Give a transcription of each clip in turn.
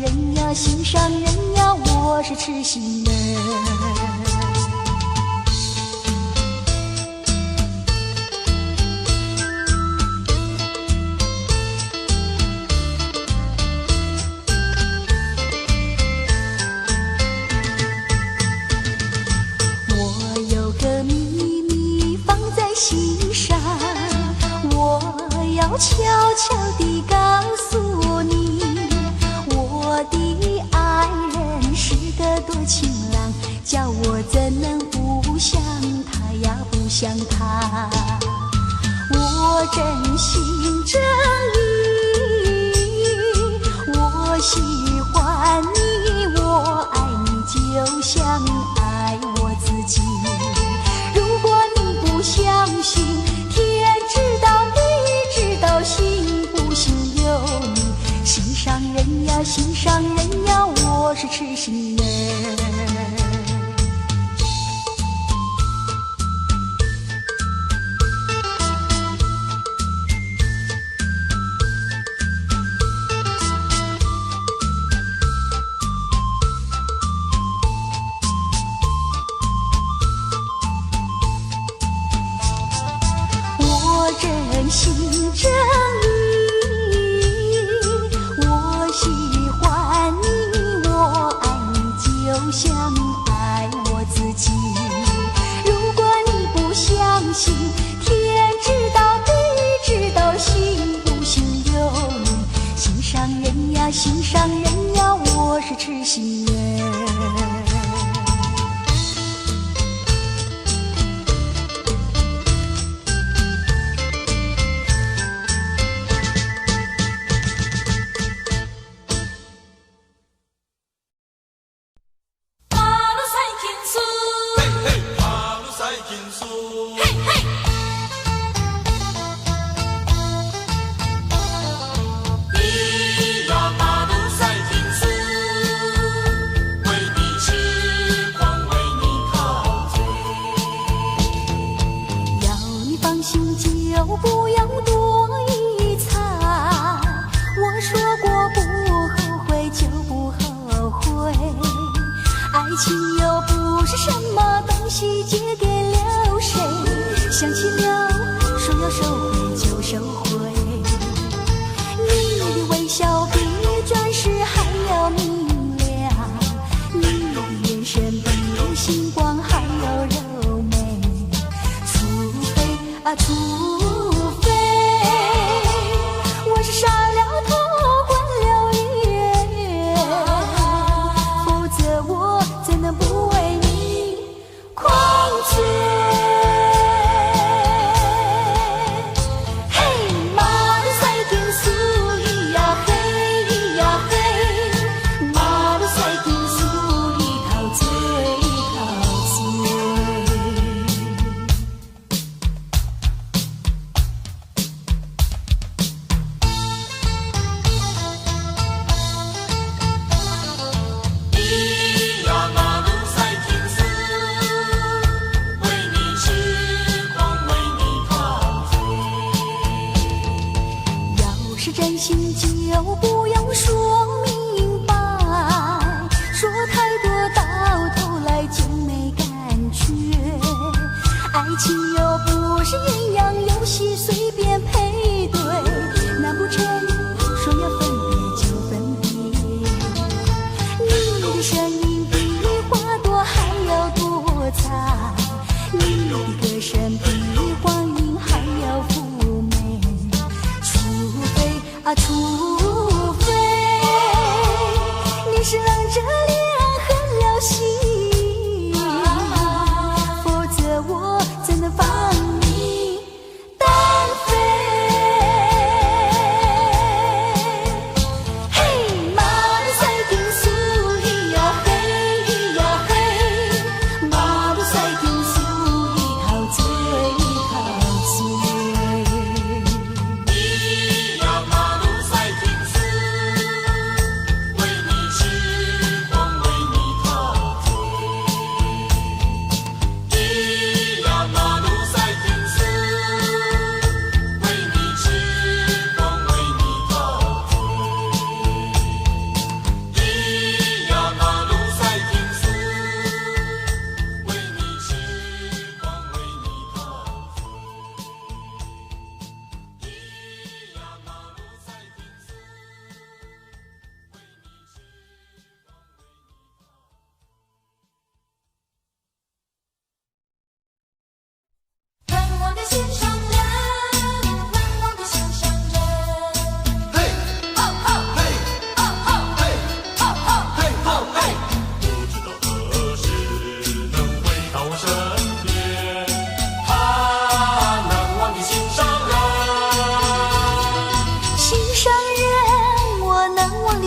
人呀，心上人呀，我是痴心人。我有个秘密放在心上，我要悄悄地告诉你，我的爱人是个多情郎，叫我怎能不想他呀，不想他。我真心真意，我喜欢你，我爱你，就像爱我自己。如果你不相信，天知道地知道，信不信由你。心上人呀，心上人呀，我是痴心人。真心真意，我喜欢你，我爱你，就像爱我自己。如果你不相信，天知道地知道，信不信由你。心上人呀，心上人呀，我是痴心人。不要多一餐，我说过不后悔就不后悔。爱情又不是什么东西借给了谁，想起了说要收回就收回。你的微笑比钻石还要明亮，你的眼神比星光还要柔美。除非除非我是傻了头昏了眼，否则我怎能不为你狂醉？嘿，马路赛天苏咿呀嘿咿呀嘿，马路赛天苏咿陶醉陶醉。真心就不用说明白，说太多到头来就没感觉。爱情又不是阴阳游戏随便配对，难不成说要分别就分别？你的声音比花朵还要多彩，你的歌声比黄莺还要妩媚。除非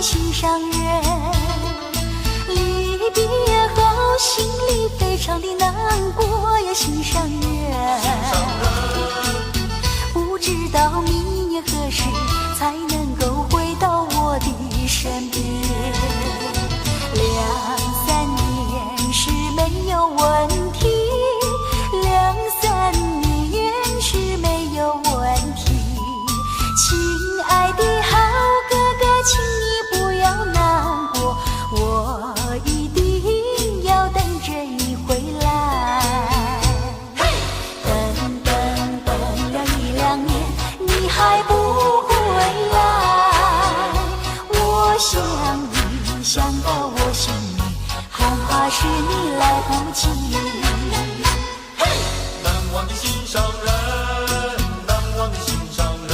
心上人，离别后心里非常的难过呀，心上人，不知道明年何时才能够回到我的身边。2-3年是没有问题，2-3年是没有问题。亲爱的好哥哥，请你不要难过，我一定要等着你回来。等了1-2年，你还不回来，我想你想到我心里，恐怕是你来不及。难忘的心上人，难忘的心上人。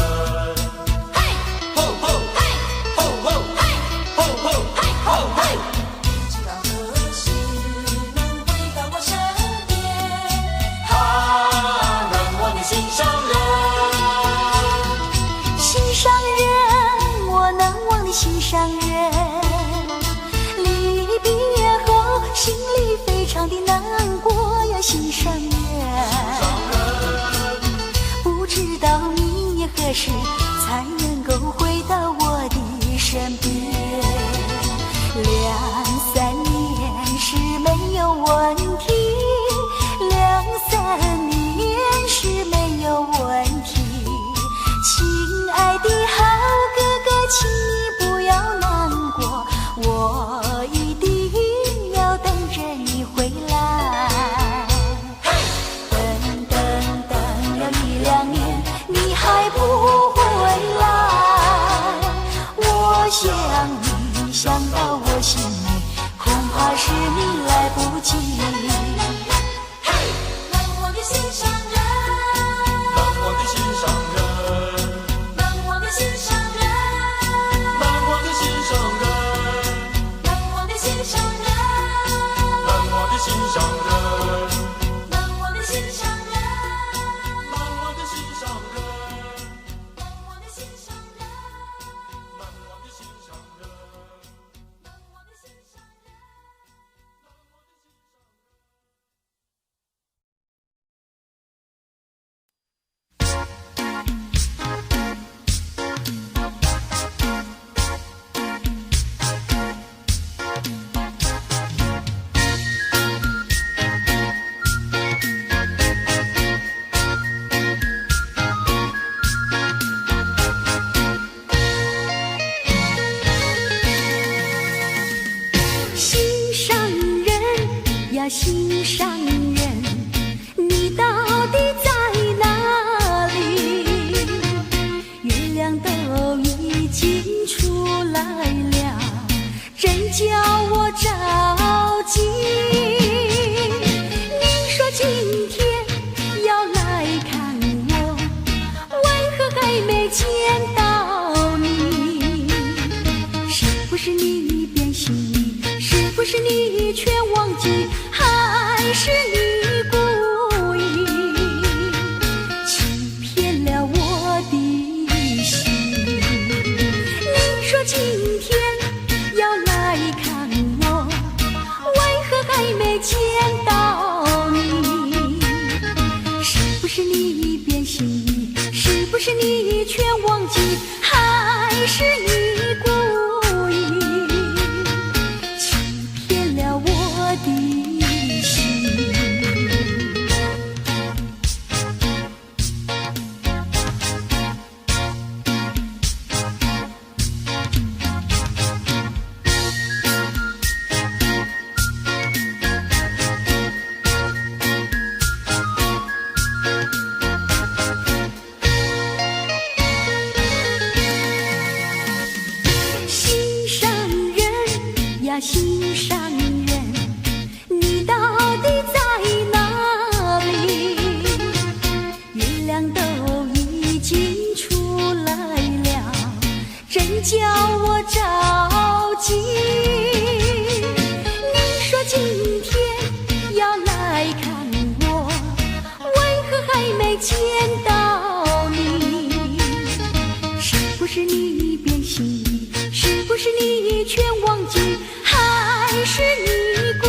心上人，离别后心里非常的难过呀，心上人，不知道明年何时才能够回到我的身边。2-3年是没有问题，2-3年是没有问题。亲爱的好哥哥，请你不要难过，我一定要等着你回来。等了1-2年，你还不回来，我想你想到我心里，恐怕是你来不及。难忘的心上人，难忘的心上人，难忘的心上人，难忘的心上人，难忘的心上人，难忘的心上人，难忘的心上人，难忘的心上人，难忘的心上人，难忘的心上人，难忘的心上人。心上人呀，心上人，你到底在哪里？月亮都已经出来了，真叫我着急。你说今天要来看我，为何还没见到你？是不是你变心意？是不是你却忘记？还是你故意欺骗了我的心？你说今天要来看我，为何还没见到你？是不是你变心意？是不是你却忘记？还是你故意欺骗了我的心？心上人呀，心上人，你到底在哪里？月记。你说今天要来看我，为何还没见到你？是不是你变心意？是不是你全忘记？还是你故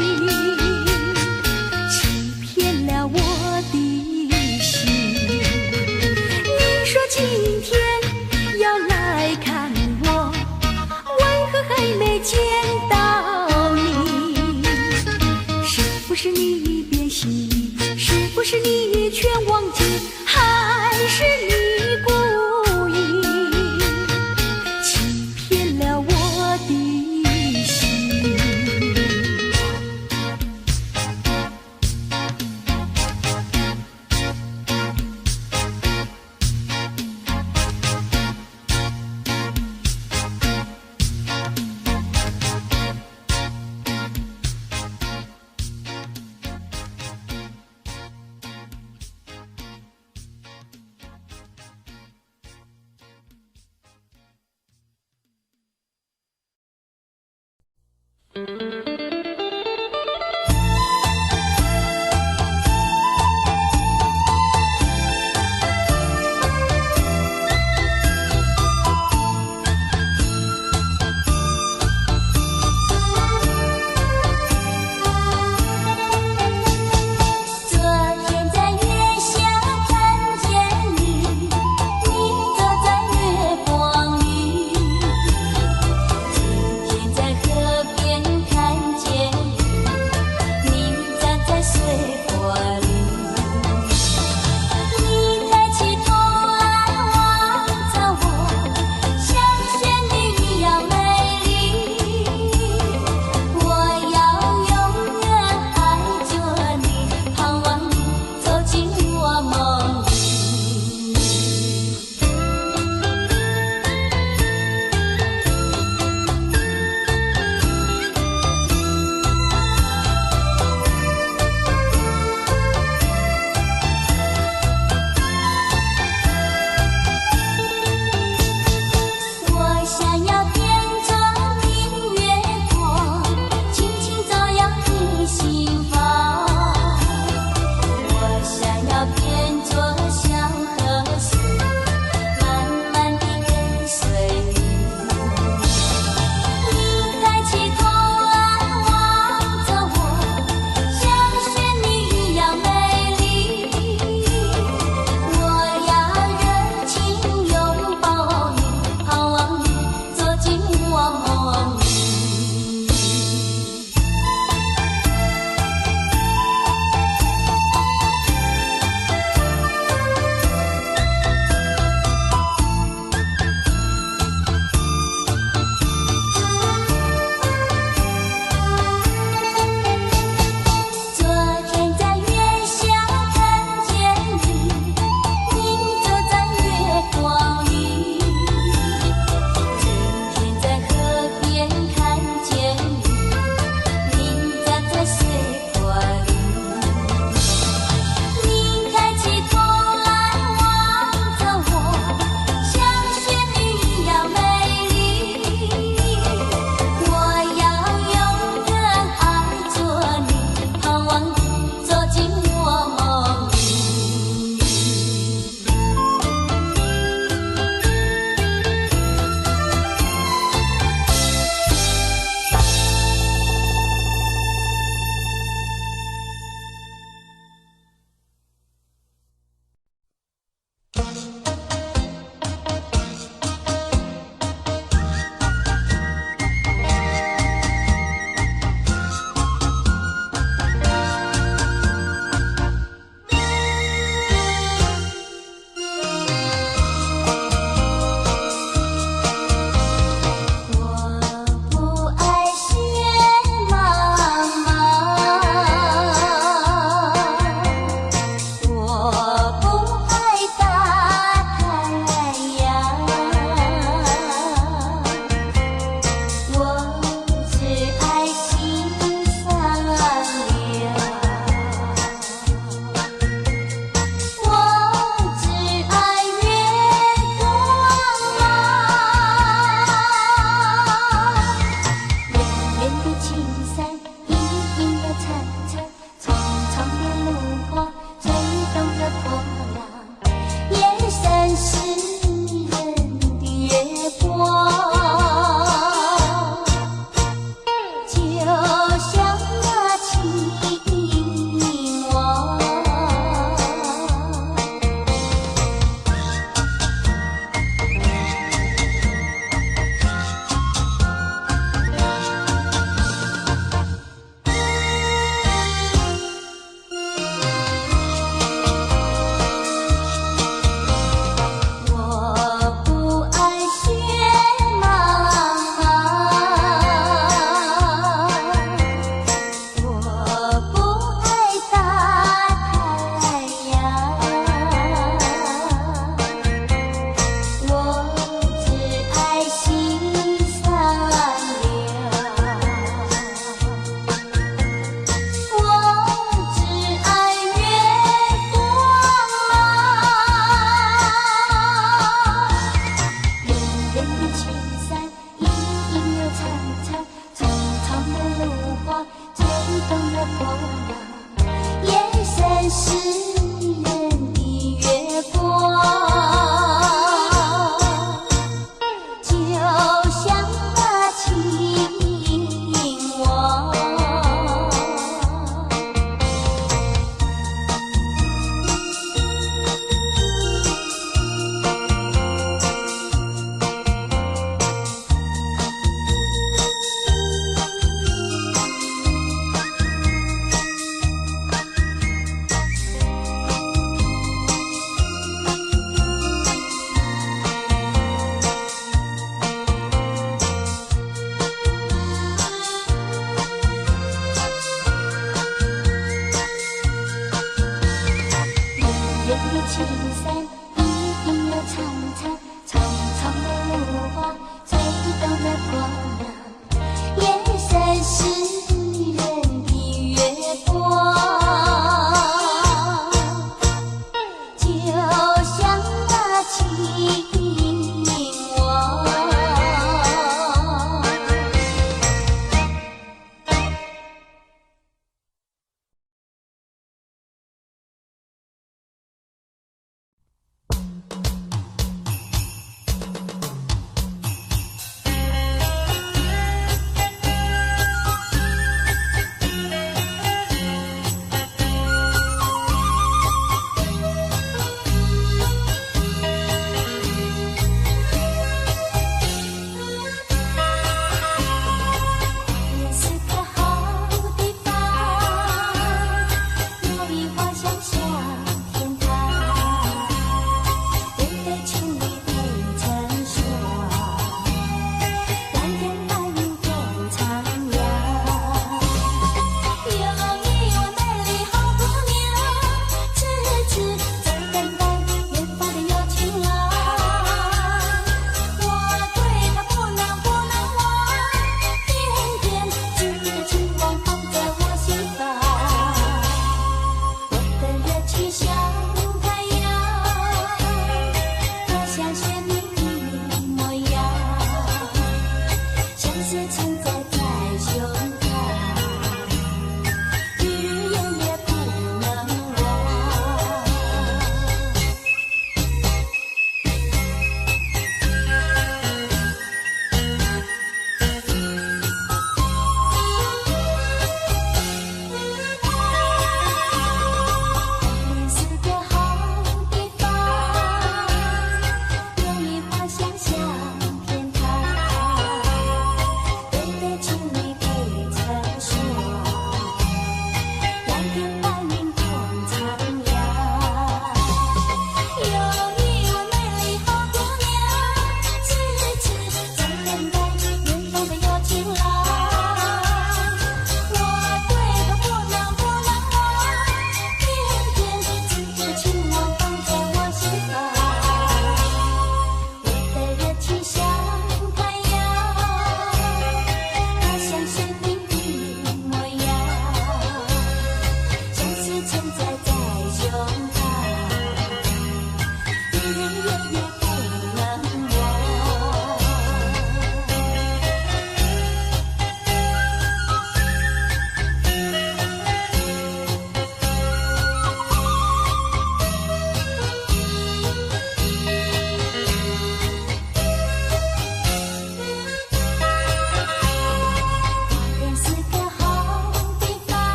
意欺骗了我的心？你说今天要来看我，为何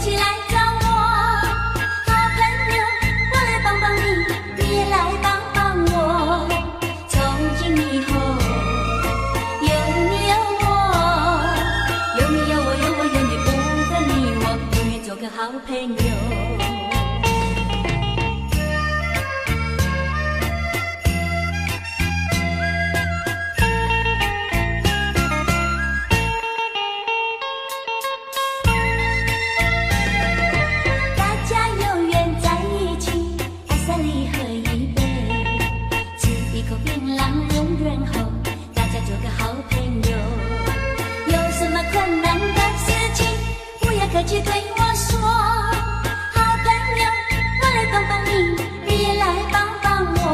起来找我。好朋友，我来帮帮你，你也来帮帮我。从今以后，有你有我，有你有我，有我有你，不分你我，永远做个好朋友。客气对我说，好朋友，我来帮帮你，你也来帮帮我。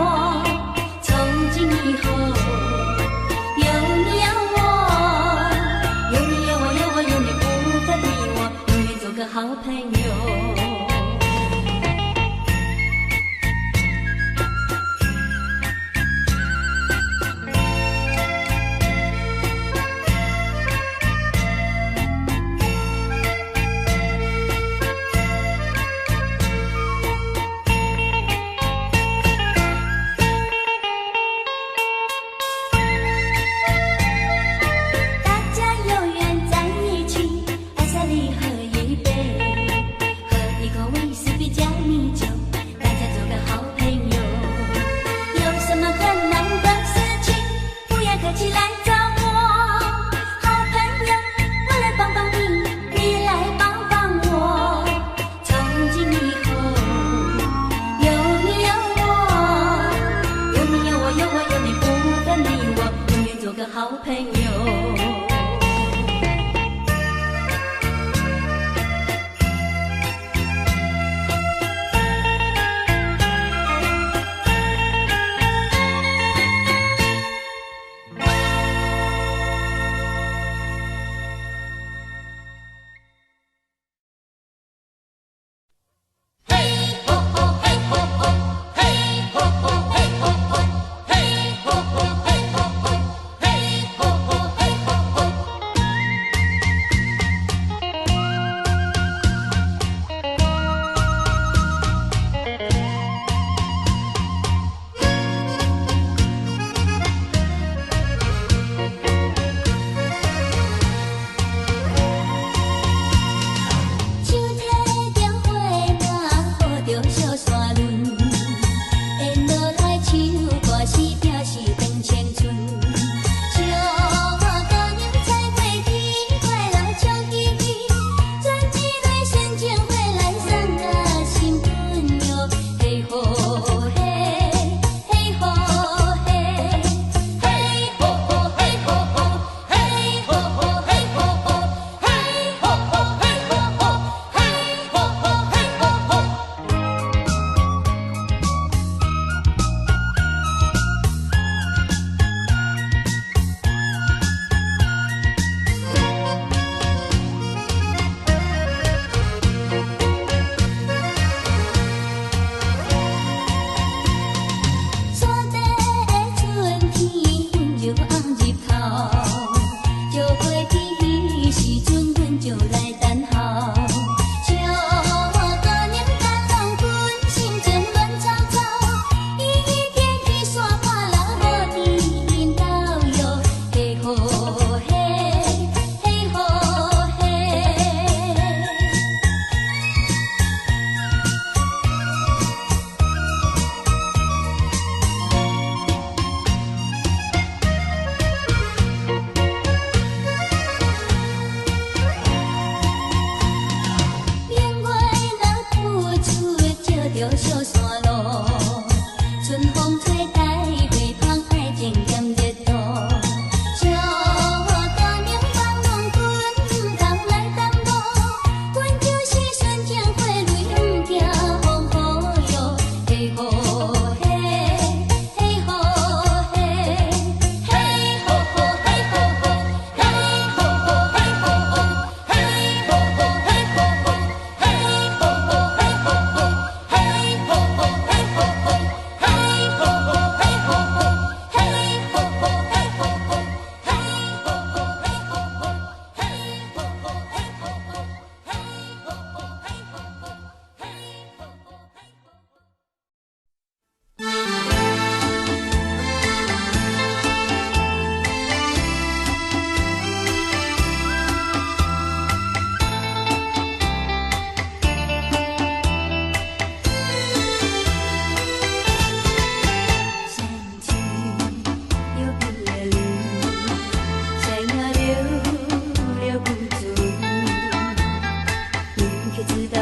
从今以后，有你有我，有你有我，有我有你，不分你我，永远做个好朋友。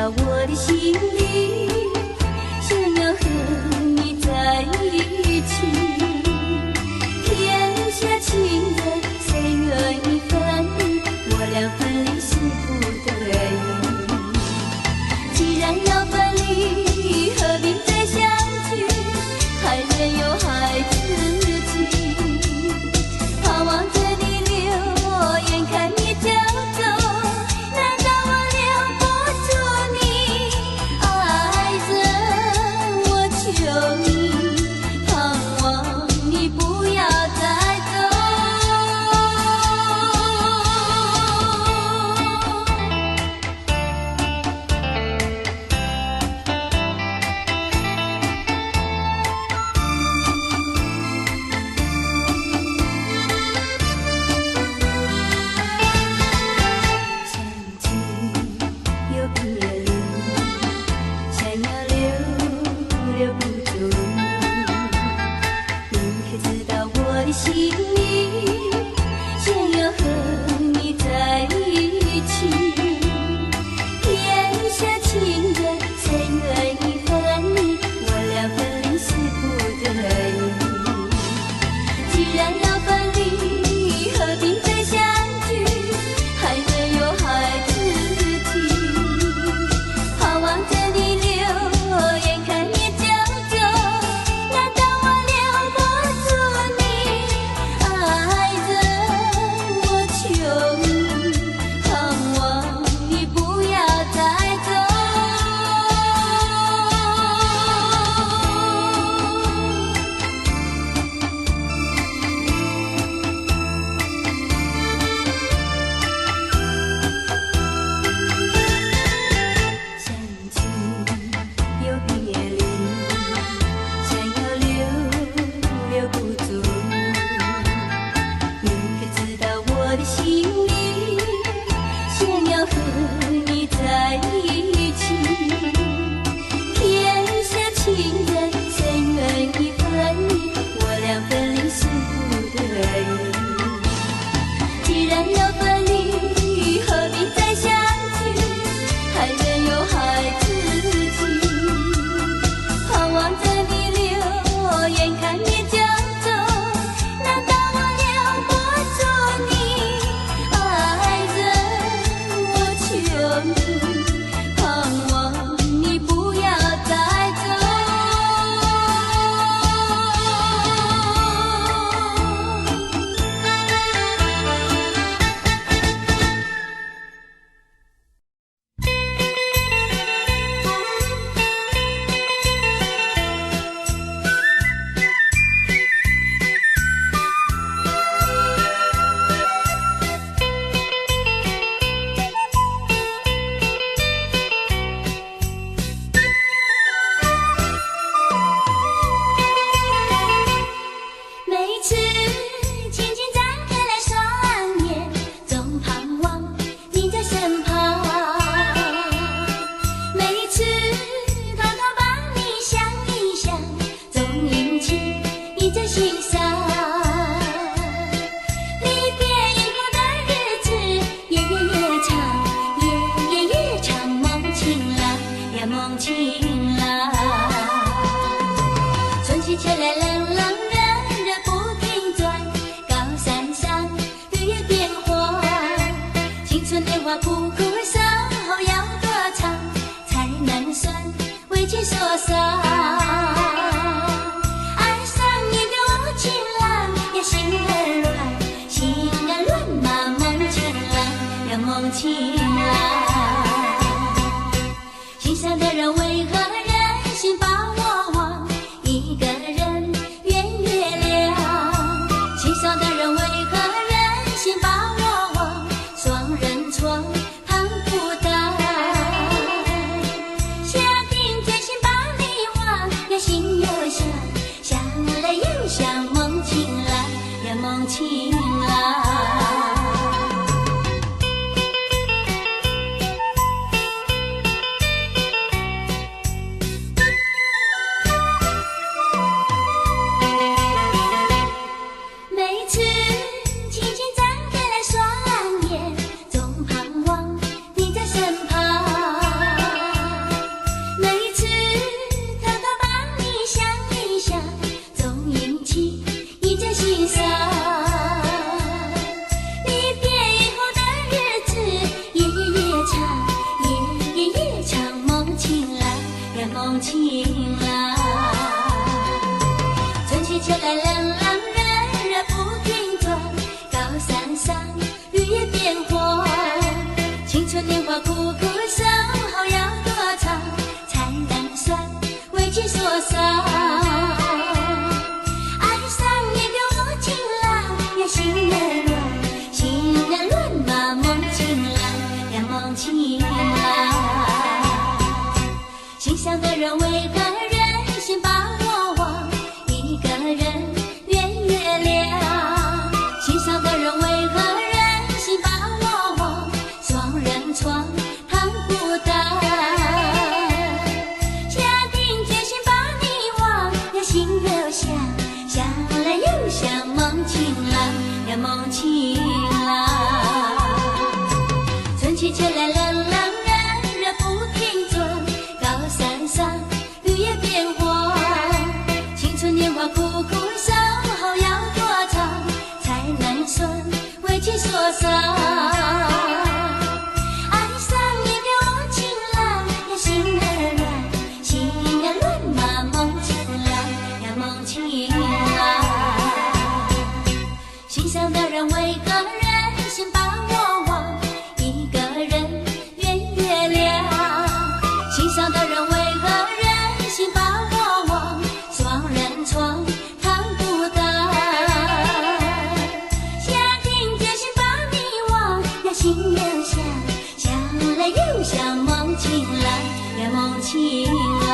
道我的心里想要和你在一起，天下情人谁愿意分离？我俩分离是不得已。既然要分离，何必再相聚？还任由孩子气，盼望着你留，眼看你就走，难道我留不住你？爱人，我求你，盼望你不要再走。心里想要和你在一起，天下情人谁愿意分离？我俩分离是不得已。既然要分离，何必再相聚？还任由孩子气，盼望着你留，眼看你就走，难道我留不住你？爱人，我求你，盼望你不要再走。相聚又别离，想要留不住你。你可知道我的心里想要和你在一起，天下情人谁愿意分离？我俩分离是不得已。既然要分离，何必再相聚？还任由孩子气，盼望着你留，眼看你就走，难道我留不住你？爱人，我求你，盼望你不要再走。每次轻轻展开来双眼，总盼望你在身旁。每次偷偷把你想一想，总引起你在心上。离别以后的日子夜越长，梦情郎呀梦情郎，春去秋来冷冷热不停转，高山上绿叶变黄，青春年华苦苦守候要多长，才能算为情所伤？爱上一个无情郎呀，心儿乱嘛，梦情郎呀梦情郎，心上的人为何忍心把我忘？一个人圆月亮，心上的人为何忍心把我忘？双人床旁孤单，下定决心把你忘呀，心又想，想了又想，梦情郎呀梦情郎。梦情郎。春去秋来冷冷热热不停转，高山上绿叶变黄。青春年华苦苦守候要多长，才能算为情所伤。爱上一个我情郎呀，心儿乱，心儿乱嘛梦情郎呀梦情郎。心上的人为何忍心把我忘？一个人圆月亮。心上的人为何忍心把我忘？双人床躺不当。下定决心把你忘呀，心又想，想了又想，梦情郎呀梦情郎。春去秋来冷冷热热不停转，高山上绿叶变黄。青春年华苦苦守候要多长，才能算为情所伤。爱上一个我情郎呀，心儿乱，心儿乱嘛梦情郎呀梦情郎。心上的人为何忍心把我忘？一个人圆月亮。心上的人为何忍心把我忘？双人床躺不当。下定决心把你忘呀，心又想，想了又想，梦情郎呀梦情郎。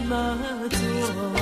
么做？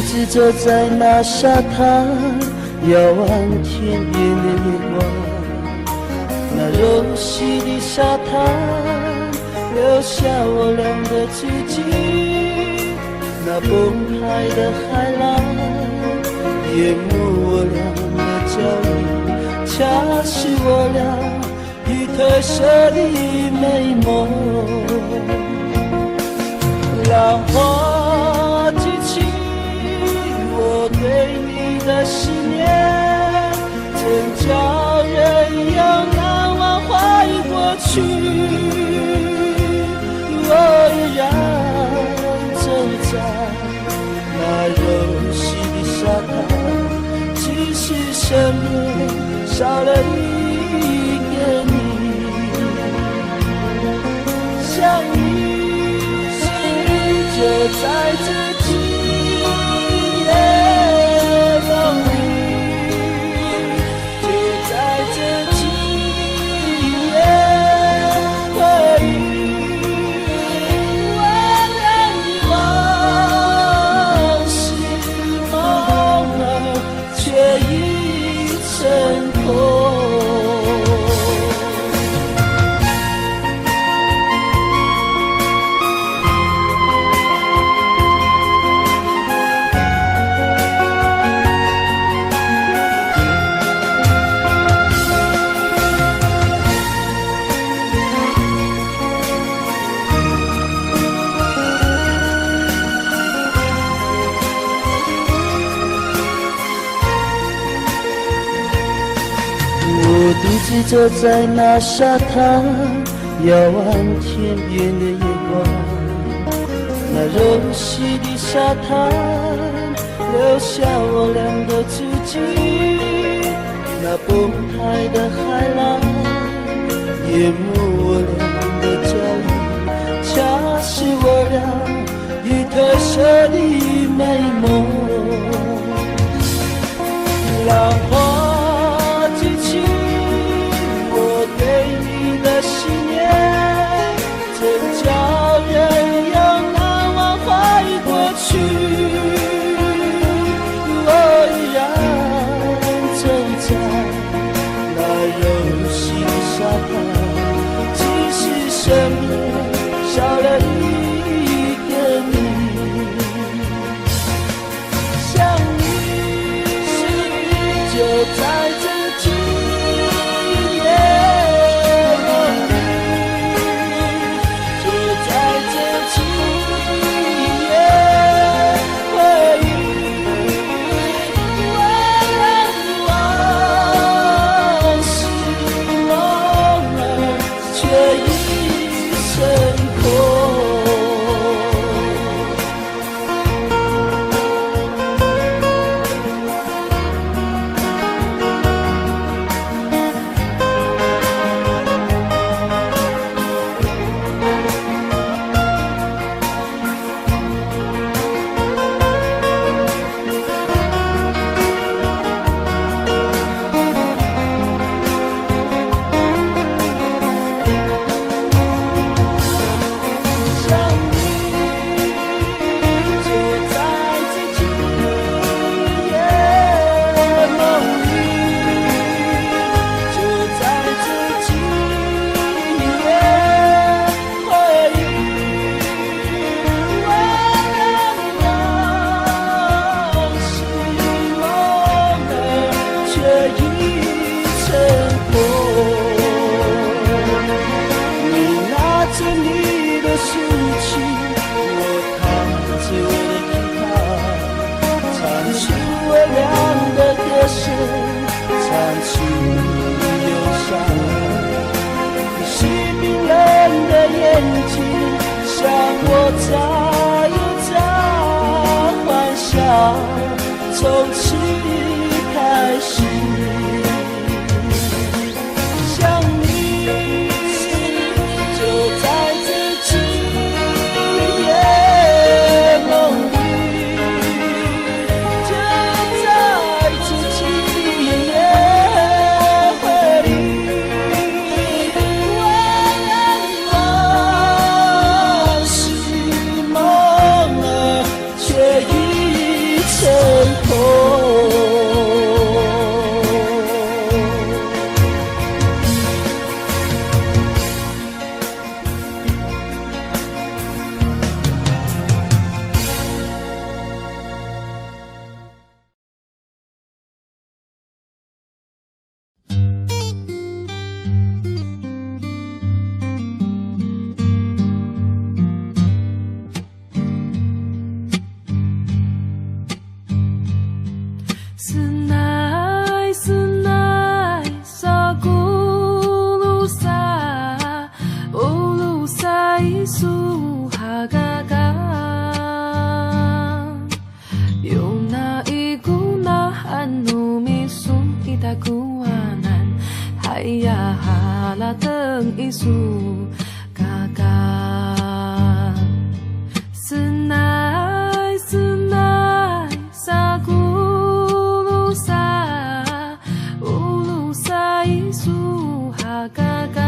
自走在那沙滩，遥望天边的月光。那柔细的沙滩留下我俩的足迹，那澎湃的海浪淹没我俩的脚印，恰是我俩已褪色的美梦。浪花激起我对你的思念，真叫人要难忘怀过去。我依然走在那柔细的沙滩，只是身边少了一个你。想你就在这今夜梦里，就在这今夜回忆，我俩的往事梦儿却已成空。独自走在那沙滩，遥望天边的月光。那柔细的沙滩留下我俩的足迹，那澎湃的海浪淹没我俩的脚印，恰是我俩已褪色的美梦。浪花激起对你的思念，真叫人要难忘怀过去。我依然走在那柔细的沙滩，只是身边少了一个你。想你就在这今唱出忧伤，你是冰冷的眼睛，像我再有再幻想，从此开始想你，就在这今夜梦里，就在这今夜回忆，我的往事梦儿却已成 isu kakak senai senai sagulusa ulusa isu hakakak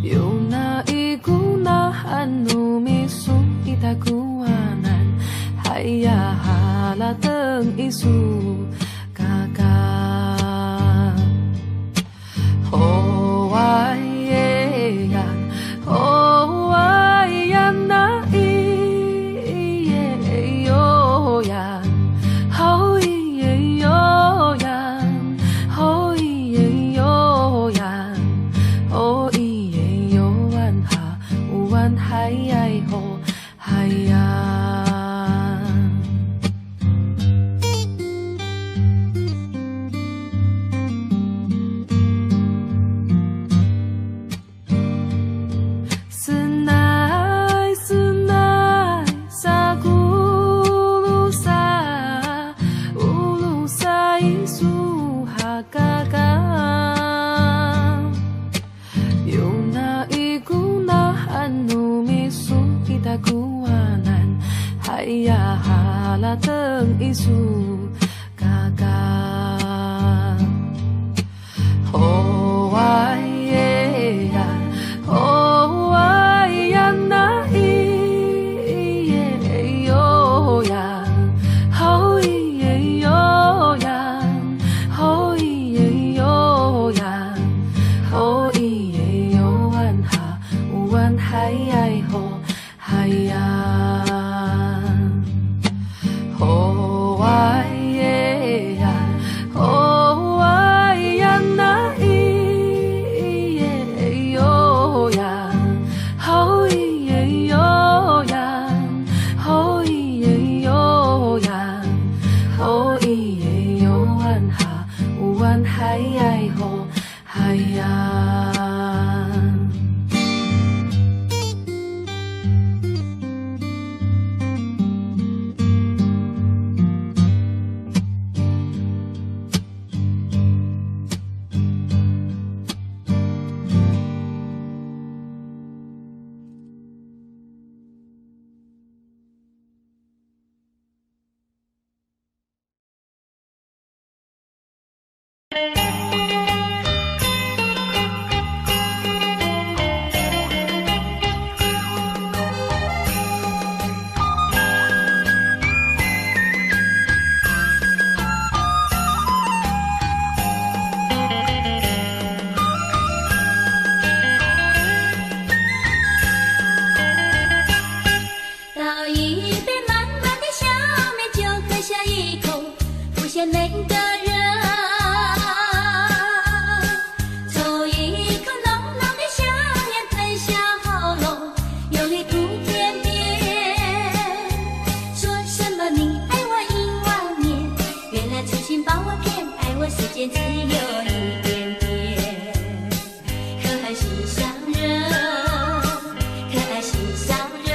yuna ikuna anu misu itakuanan haya halateng isu kakak hoayan hoayan na iyeyoyan hoiyeyoyan hoiyeyoyan hoiyeyoyan ha uwan hayay ho hayan senai senai sagulusa ulusa isu hakakak yuna ikuna anu misu itakuanan haya halateng isu kakak hoayan hoayan na iyeyoyan hoiyeyoyan hoiyeyoyan hoiyeyoyan ha uwan hayay ho hayan hoayan hoayan na iyeyoyan hoiyeyoyan hoiyeyoyan hoiyeyoyan ha uwan hayay ho hayan倒一杯满满的小美酒，喝下一口，不嫌每个人。抽一口浓浓的香烟，吞下喉咙，用力吐天边。说什么你爱我1万年，原来痴心把我骗，爱我世间只有一点点。可爱心上人，可爱心上人。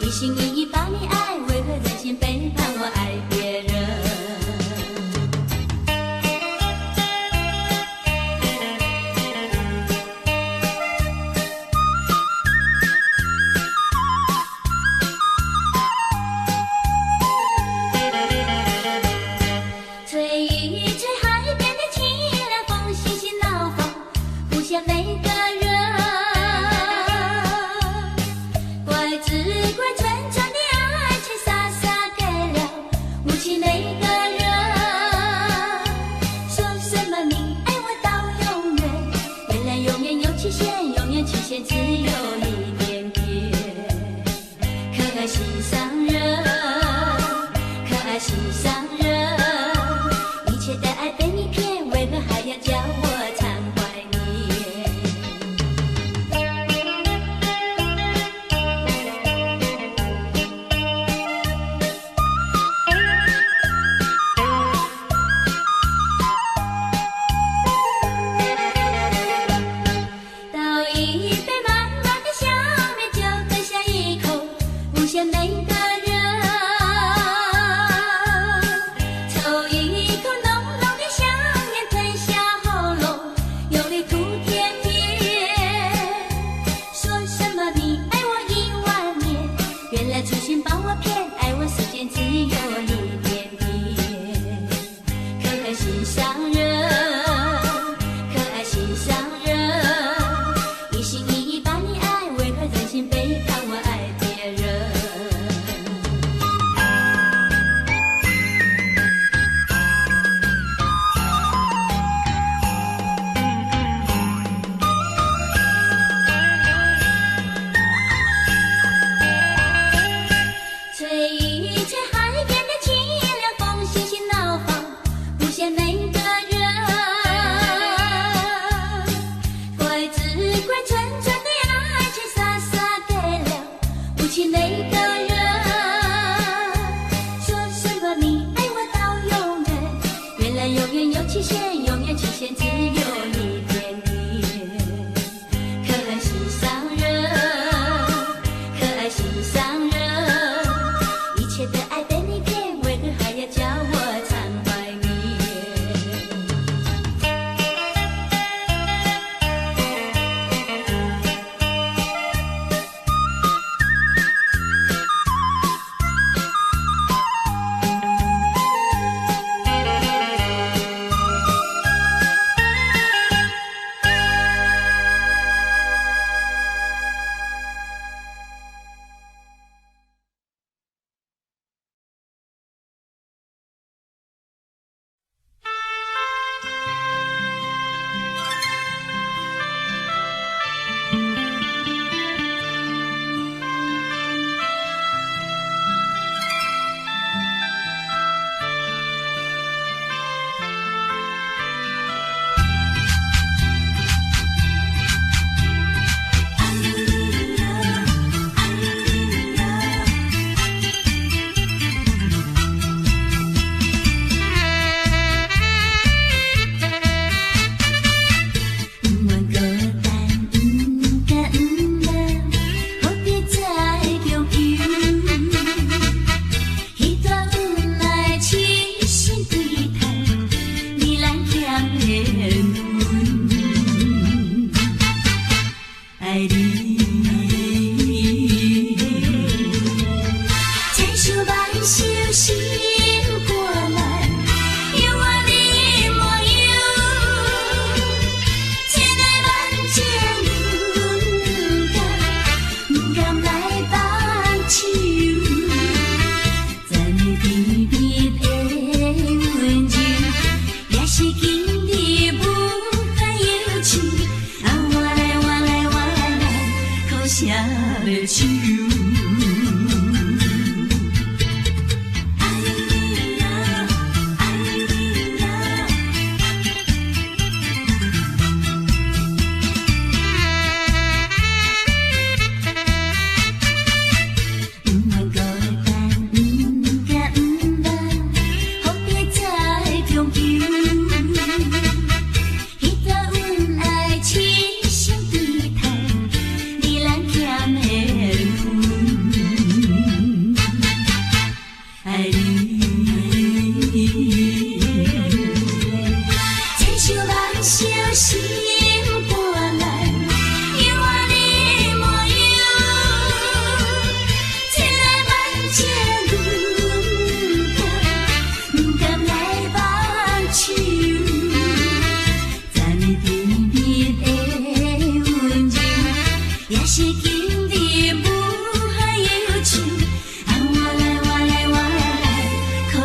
一心一意把你爱，为何忍心背叛我爱别人？吹一吹海边的清凉风，细细闹放，不嫌每个人。怪只怪纯纯的爱情傻傻给了无情每个人。说什么你爱我到永远，原来永远有期限，永远期限只有一点点。可爱心上人，可爱心上人，一切的爱被你骗，为何还要叫我常怀念？倒一杯满满的小美酒，喝下一口，不嫌每个人。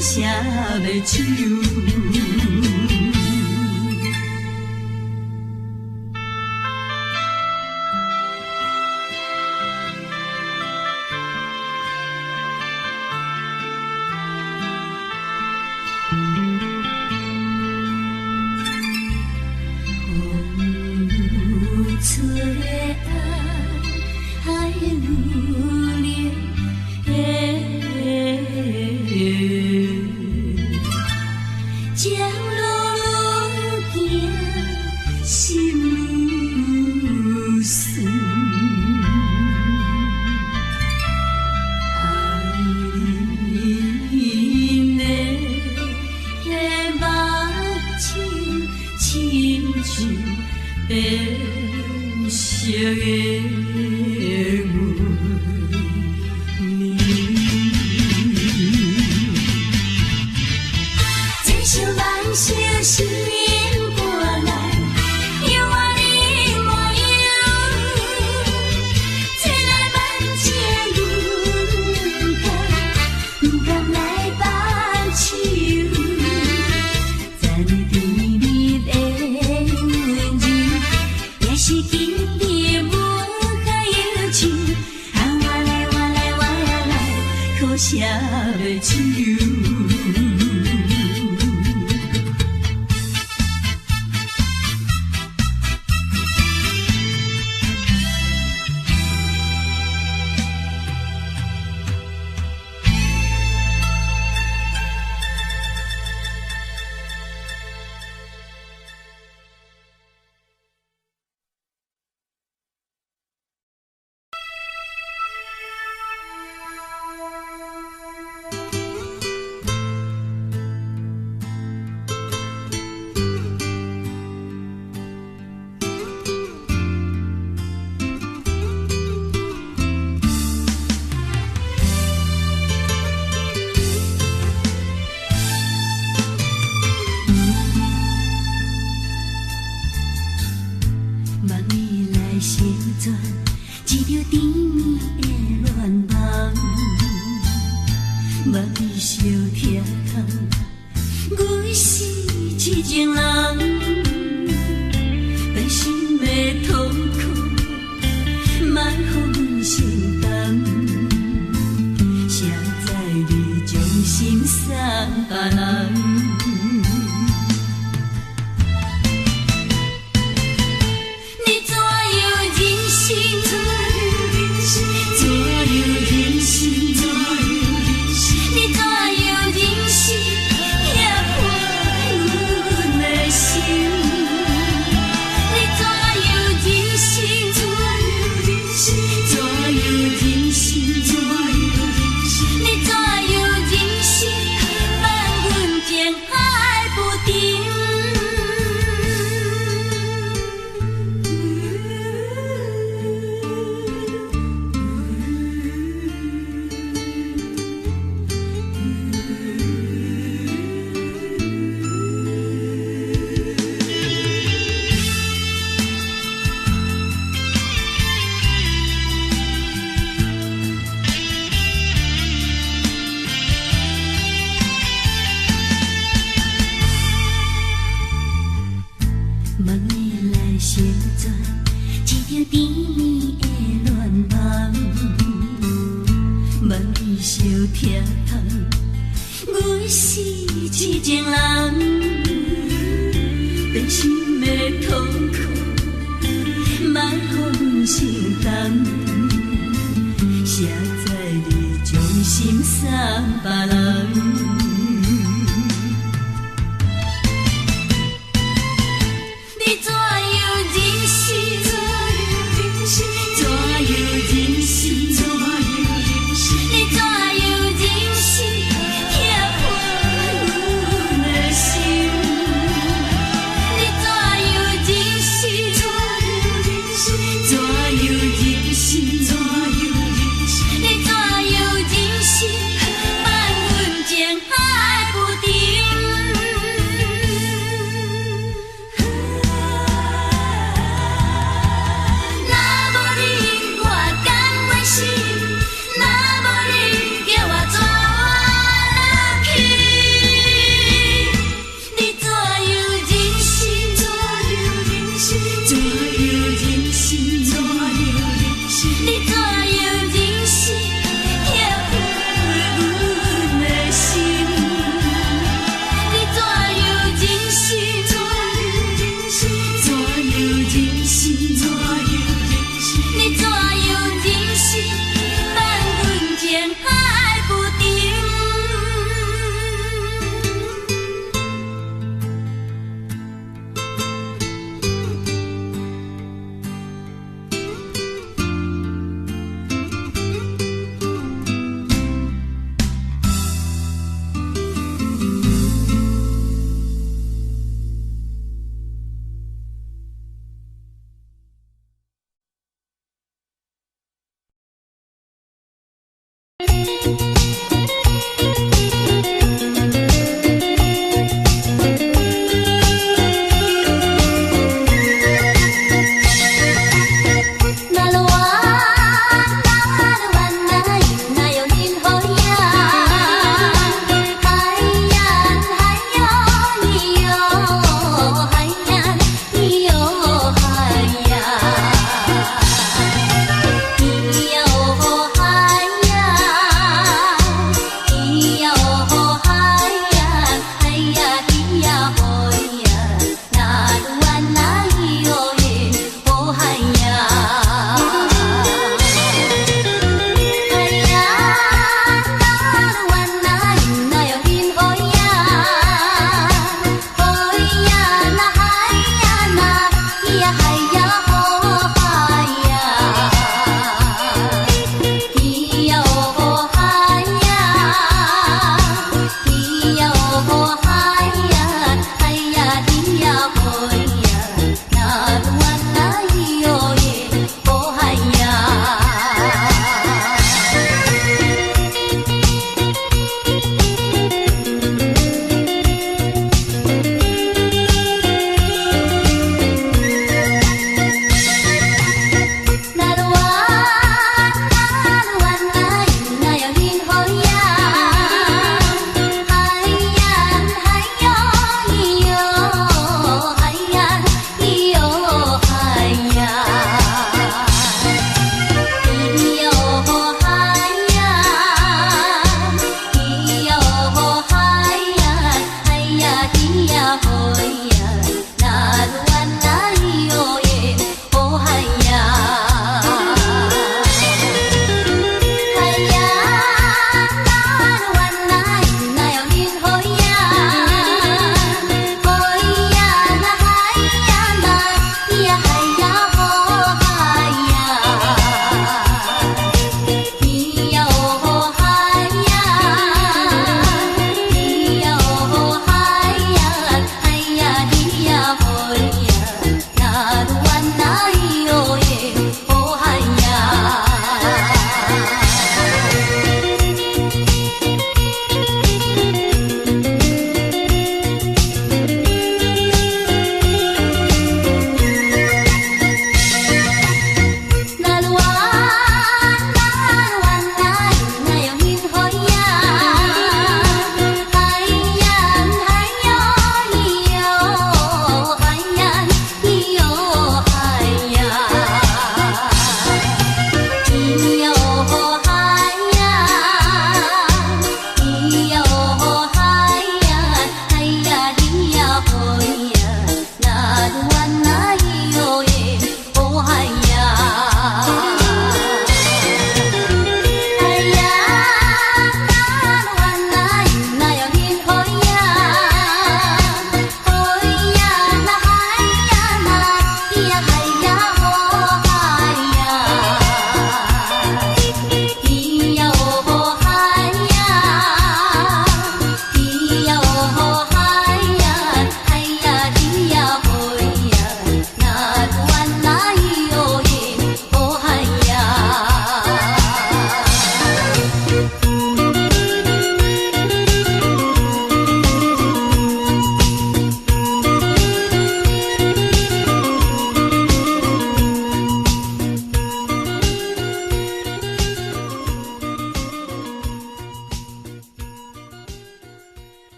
写袂手。付出的爱愈烈，情路行，心愈酸。爱你的目睭，亲像白色的月明，千首万首心肝内，犹我你模样，千来万千勇敢，不敢来放手，在你甜蜜的温柔，也是经典无可要求，啊我来我来我来，可写袂手。写在你掌心送别人。